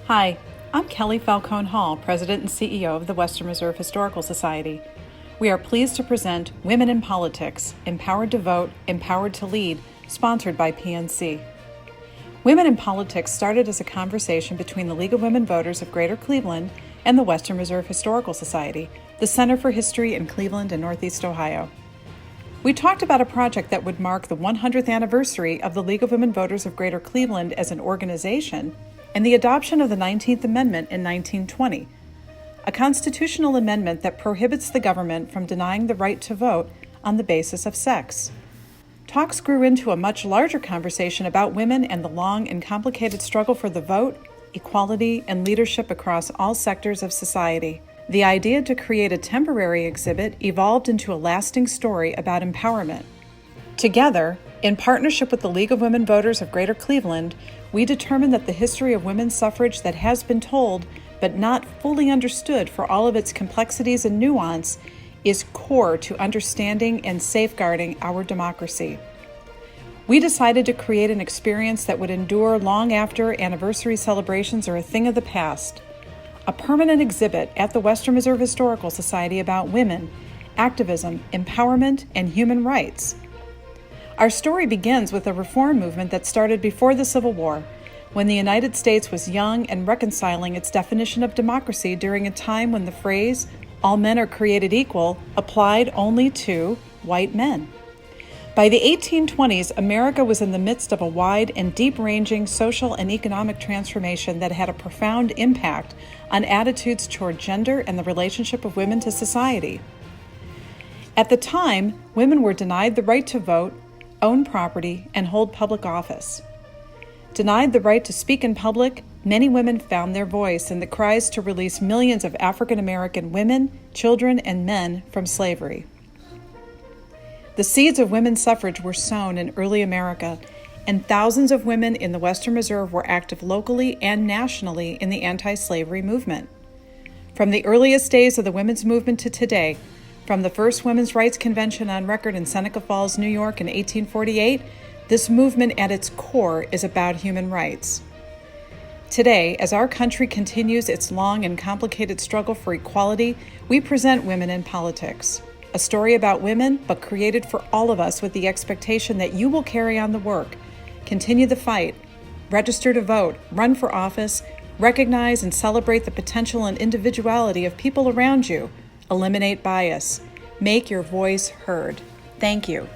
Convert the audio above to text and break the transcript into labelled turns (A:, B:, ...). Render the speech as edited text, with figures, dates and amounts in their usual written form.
A: Hi, I'm Kelly Falcone-Hall, President and CEO of the Western Reserve Historical Society. We are pleased to present Women in Politics, Empowered to Vote, Empowered to Lead, sponsored by PNC. Women in Politics started as a conversation between the League of Women Voters of Greater Cleveland and the Western Reserve Historical Society, the Center for History in Cleveland and Northeast Ohio. We talked about a project that would mark the 100th anniversary of the League of Women Voters of Greater Cleveland as an organization and the adoption of the 19th Amendment in 1920, a constitutional amendment that prohibits the government from denying the right to vote on the basis of sex. Talks grew into a much larger conversation about women and the long and complicated struggle for the vote, equality, and leadership across all sectors of society. The idea to create a temporary exhibit evolved into a lasting story about empowerment. Together, in partnership with the League of Women Voters of Greater Cleveland, we determined that the history of women's suffrage that has been told but not fully understood for all of its complexities and nuance is core to understanding and safeguarding our democracy. We decided to create an experience that would endure long after anniversary celebrations are a thing of the past. A permanent exhibit at the Western Reserve Historical Society about women, activism, empowerment, and human rights. Our story begins with a reform movement that started before the Civil War, when the United States was young and reconciling its definition of democracy during a time when the phrase, "all men are created equal," applied only to white men. By the 1820s, America was in the midst of a wide and deep-ranging social and economic transformation that had a profound impact on attitudes toward gender and the relationship of women to society. At the time, women were denied the right to vote, own property, and hold public office. Denied the right to speak in public, many women found their voice in the cries to release millions of African American women, children, and men from slavery. The seeds of women's suffrage were sown in early America, and thousands of women in the Western Reserve were active locally and nationally in the anti-slavery movement. From the earliest days of the women's movement to today, from the first Women's Rights Convention on record in Seneca Falls, New York in 1848, this movement at its core is about human rights. Today, as our country continues its long and complicated struggle for equality, we present Women in Politics, a story about women, but created for all of us with the expectation that you will carry on the work, continue the fight, register to vote, run for office, recognize and celebrate the potential and individuality of people around you, eliminate bias, make your voice heard. Thank you.